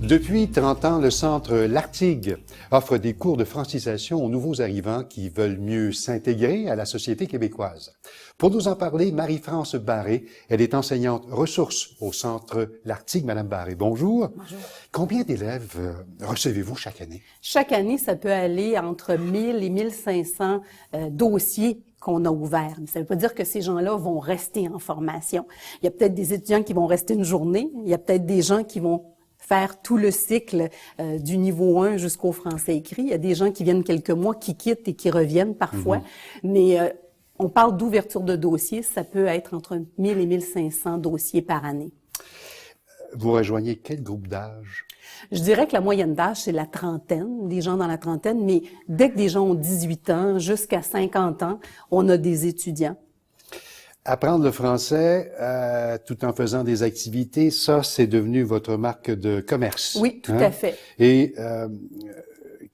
Depuis 30 ans, le Centre L'Artigue offre des cours de francisation aux nouveaux arrivants qui veulent mieux s'intégrer à la société québécoise. Pour nous en parler, Marie-France Barré, elle est enseignante ressources au Centre L'Artigue. Madame Barré, bonjour. Bonjour. Combien d'élèves recevez-vous chaque année? Chaque année, ça peut aller entre 1000 et 1500 dossiers qu'on a ouverts. Mais ça ne veut pas dire que ces gens-là vont rester en formation. Il y a peut-être des étudiants qui vont rester une journée. Il y a peut-être des gens qui vont faire tout le cycle du niveau 1 jusqu'au français écrit. Il y a des gens qui viennent quelques mois, qui quittent et qui reviennent parfois. Mais on parle d'ouverture de dossiers. Ça peut être entre 1000 et 1500 dossiers par année. Vous rejoignez quel groupe d'âge? Je dirais que la moyenne d'âge, c'est la trentaine, des gens dans la trentaine, mais dès que des gens ont 18 ans jusqu'à 50 ans, on a des étudiants. Apprendre le français tout en faisant des activités, ça, c'est devenu votre marque de commerce. Oui, tout à fait. Et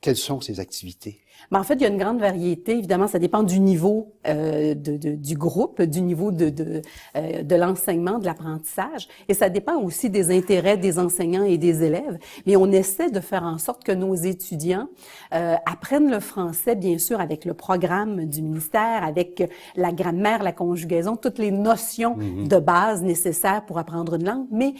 quelles sont ces activités? Mais en fait, il y a une grande variété. Évidemment, ça dépend du niveau du groupe, du niveau de l'enseignement, de l'apprentissage. Et ça dépend aussi des intérêts des enseignants et des élèves. Mais on essaie de faire en sorte que nos étudiants apprennent le français, bien sûr, avec le programme du ministère, avec la grammaire, la conjugaison, toutes les notions de base nécessaires pour apprendre une langue, mais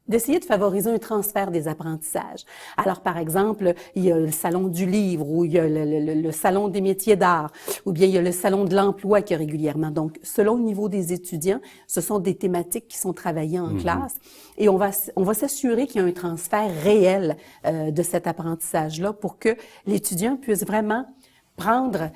d'essayer de favoriser un transfert des apprentissages. Alors, par exemple, il y a le salon du livre, ou il y a le salon des métiers d'art, ou bien il y a le salon de l'emploi qui est régulièrement. Donc, selon le niveau des étudiants, ce sont des thématiques qui sont travaillées en classe, et on va s'assurer qu'il y a un transfert réel de cet apprentissage-là pour que l'étudiant puisse vraiment prendre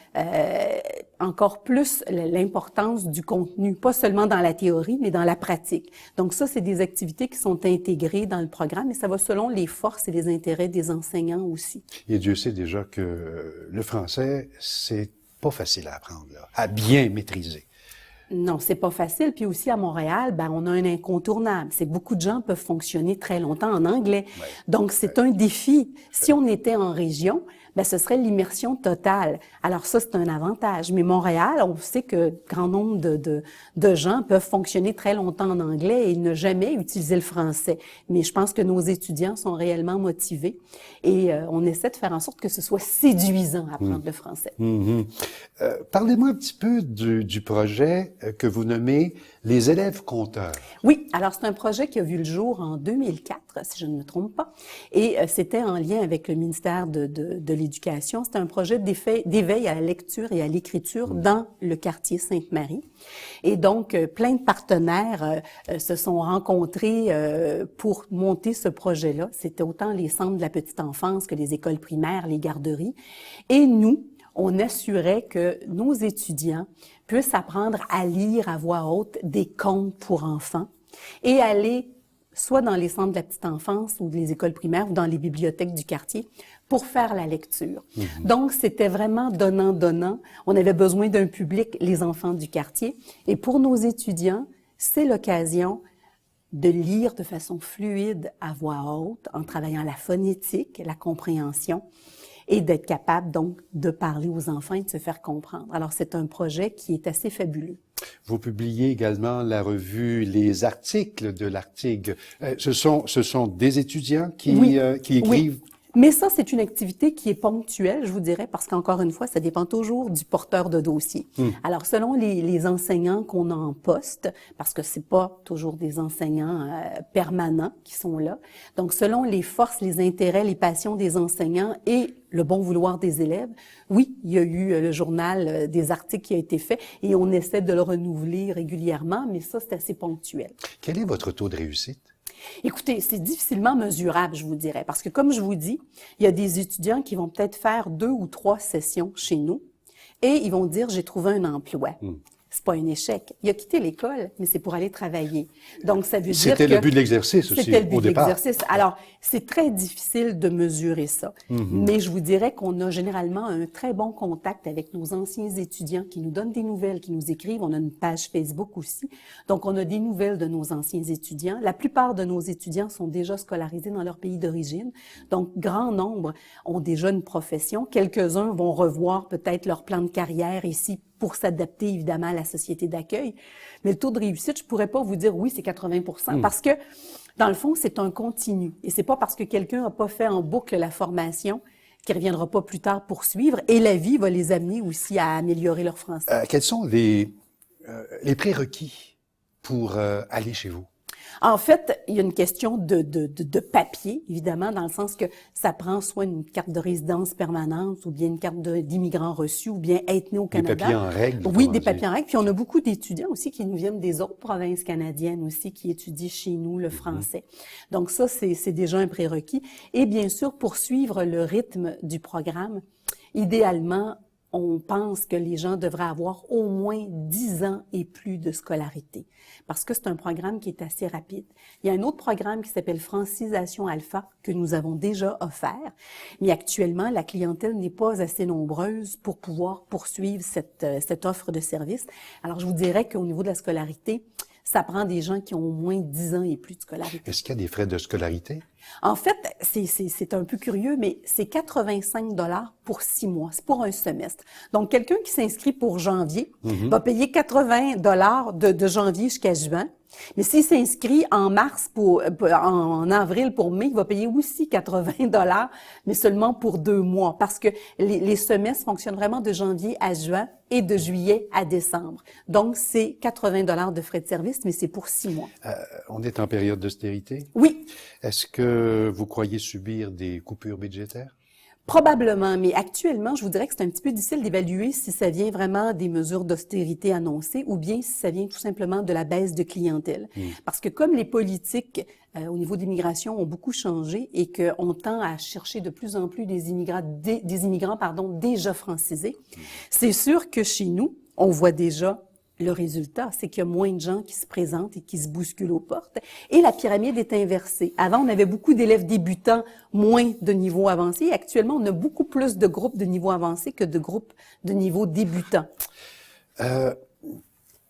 encore plus l'importance du contenu, pas seulement dans la théorie, mais dans la pratique. Donc ça, c'est des activités qui sont intégrées dans le programme et ça va selon les forces et les intérêts des enseignants aussi. Et Dieu sait déjà que le français, c'est pas facile à apprendre, là, à bien maîtriser. Non, c'est pas facile. Puis aussi à Montréal, on a un incontournable. C'est beaucoup de gens peuvent fonctionner très longtemps en anglais. Ouais. Donc c'est un défi. Si on était en région, ce serait l'immersion totale. Alors ça, c'est un avantage. Mais Montréal, on sait que grand nombre de gens peuvent fonctionner très longtemps en anglais et ne jamais utiliser le français. Mais je pense que nos étudiants sont réellement motivés et on essaie de faire en sorte que ce soit séduisant à apprendre le français. Parlez-moi un petit peu du projet que vous nommez les élèves compteurs. Oui, alors c'est un projet qui a vu le jour en 2004, si je ne me trompe pas, et c'était en lien avec le ministère de l'Éducation. C'était un projet d'éveil à la lecture et à l'écriture dans le quartier Sainte-Marie. Et donc, plein de partenaires se sont rencontrés pour monter ce projet-là. C'était autant les centres de la petite enfance que les écoles primaires, les garderies. Et nous, on assurait que nos étudiants puissent apprendre à lire à voix haute des contes pour enfants et aller soit dans les centres de la petite enfance ou les écoles primaires ou dans les bibliothèques du quartier pour faire la lecture. Donc, c'était vraiment donnant-donnant. On avait besoin d'un public, les enfants du quartier. Et pour nos étudiants, c'est l'occasion de lire de façon fluide à voix haute en travaillant la phonétique, la compréhension et d'être capable donc de parler aux enfants et de se faire comprendre. Alors, c'est un projet qui est assez fabuleux. Vous publiez également la revue Les articles de l'Artigue. Ce sont des étudiants qui écrivent. Oui. Mais ça, c'est une activité qui est ponctuelle, je vous dirais, parce qu'encore une fois, ça dépend toujours du porteur de dossier. Alors, selon les enseignants qu'on a en poste, parce que c'est pas toujours des enseignants permanents qui sont là, donc selon les forces, les intérêts, les passions des enseignants et le bon vouloir des élèves, oui, il y a eu le journal des articles qui a été fait et on essaie de le renouveler régulièrement, mais ça, c'est assez ponctuel. Quel est votre taux de réussite? Écoutez, c'est difficilement mesurable, je vous dirais, parce que comme je vous dis, il y a des étudiants qui vont peut-être faire 2 ou 3 sessions chez nous et ils vont dire « j'ai trouvé un emploi ». C'est pas un échec. Il a quitté l'école, mais c'est pour aller travailler. Donc, ça veut dire que... C'était le but de l'exercice aussi, au départ. C'était le but de l'exercice. Alors, c'est très difficile de mesurer ça. Mais je vous dirais qu'on a généralement un très bon contact avec nos anciens étudiants qui nous donnent des nouvelles, qui nous écrivent. On a une page Facebook aussi. Donc, on a des nouvelles de nos anciens étudiants. La plupart de nos étudiants sont déjà scolarisés dans leur pays d'origine. Donc, grand nombre ont déjà une profession. Quelques-uns vont revoir peut-être leur plan de carrière ici pour s'adapter évidemment à la société d'accueil. Mais le taux de réussite, je pourrais pas vous dire oui, c'est 80%, parce que Dans le fond, c'est un continu. Et c'est pas parce que quelqu'un n'a pas fait en boucle la formation qu'il ne reviendra pas plus tard poursuivre. Et la vie va les amener aussi à améliorer leur français. Quels sont les prérequis pour aller chez vous? En fait, il y a une question de papier, évidemment, dans le sens que ça prend soit une carte de résidence permanente ou bien une carte d'immigrant reçu ou bien être né au Canada. Des papiers en règle? Oui, des papiers en règle. Puis on a beaucoup d'étudiants aussi qui nous viennent des autres provinces canadiennes aussi, qui étudient chez nous le français. Donc ça, c'est déjà un prérequis. Et bien sûr, pour suivre le rythme du programme, idéalement, on pense que les gens devraient avoir au moins 10 ans et plus de scolarité, parce que c'est un programme qui est assez rapide. Il y a un autre programme qui s'appelle Francisation Alpha que nous avons déjà offert, mais actuellement, la clientèle n'est pas assez nombreuse pour pouvoir poursuivre cette offre de service. Alors, je vous dirais qu'au niveau de la scolarité, ça prend des gens qui ont au moins 10 ans et plus de scolarité. Est-ce qu'il y a des frais de scolarité? En fait, c'est un peu curieux, mais c'est 85 $ pour 6 mois. C'est pour un semestre. Donc, quelqu'un qui s'inscrit pour janvier va payer 80 $ de janvier jusqu'à juin. Mais s'il s'inscrit en mars en avril pour mai, il va payer aussi 80 $, mais seulement pour 2 mois, parce que les semestres fonctionnent vraiment de janvier à juin et de juillet à décembre. Donc, c'est 80 $ de frais de service, mais c'est pour 6 mois. On est en période d'austérité? Oui. Est-ce que vous croyez subir des coupures budgétaires? Probablement, mais actuellement, je vous dirais que c'est un petit peu difficile d'évaluer si ça vient vraiment des mesures d'austérité annoncées ou bien si ça vient tout simplement de la baisse de clientèle. Parce que comme les politiques au niveau d'immigration ont beaucoup changé et qu'on tend à chercher de plus en plus des immigrants déjà francisés, c'est sûr que chez nous, on voit déjà le résultat, c'est qu'il y a moins de gens qui se présentent et qui se bousculent aux portes. Et la pyramide est inversée. Avant, on avait beaucoup d'élèves débutants, moins de niveau avancé. Et actuellement, on a beaucoup plus de groupes de niveau avancé que de groupes de niveau débutant.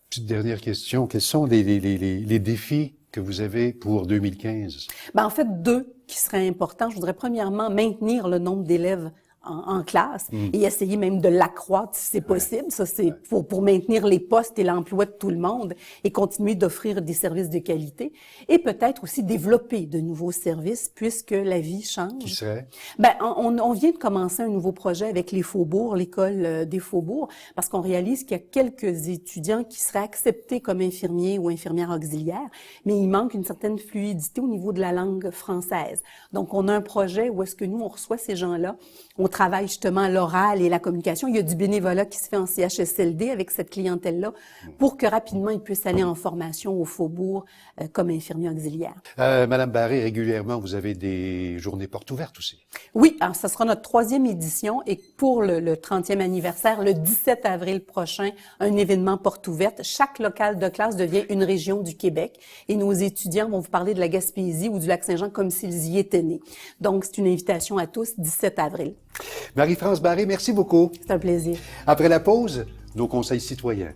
Petite dernière question. Quels sont les défis que vous avez pour 2015? En fait, 2 qui seraient importants. Je voudrais premièrement maintenir le nombre d'élèves en classe et essayer même de l'accroître si c'est possible. Ça, c'est pour maintenir les postes et l'emploi de tout le monde et continuer d'offrir des services de qualité et peut-être aussi développer de nouveaux services puisque la vie change. Qui serait? On vient de commencer un nouveau projet avec les Faubourgs, l'école des Faubourgs, parce qu'on réalise qu'il y a quelques étudiants qui seraient acceptés comme infirmiers ou infirmières auxiliaires, mais il manque une certaine fluidité au niveau de la langue française. Donc, on a un projet où est-ce que nous, on reçoit ces gens-là, on travaille justement l'oral et la communication. Il y a du bénévolat qui se fait en CHSLD avec cette clientèle-là pour que rapidement ils puissent aller en formation au Faubourg comme infirmiers auxiliaires. Madame Barré, régulièrement, vous avez des journées portes ouvertes aussi. Oui, alors ça sera notre 3e édition et pour le 30e anniversaire, le 17 avril prochain, un événement porte ouverte. Chaque local de classe devient une région du Québec et nos étudiants vont vous parler de la Gaspésie ou du Lac-Saint-Jean comme s'ils y étaient nés. Donc, c'est une invitation à tous, 17 avril. Marie-France Barré, merci beaucoup. C'est un plaisir. Après la pause, nos conseils citoyens.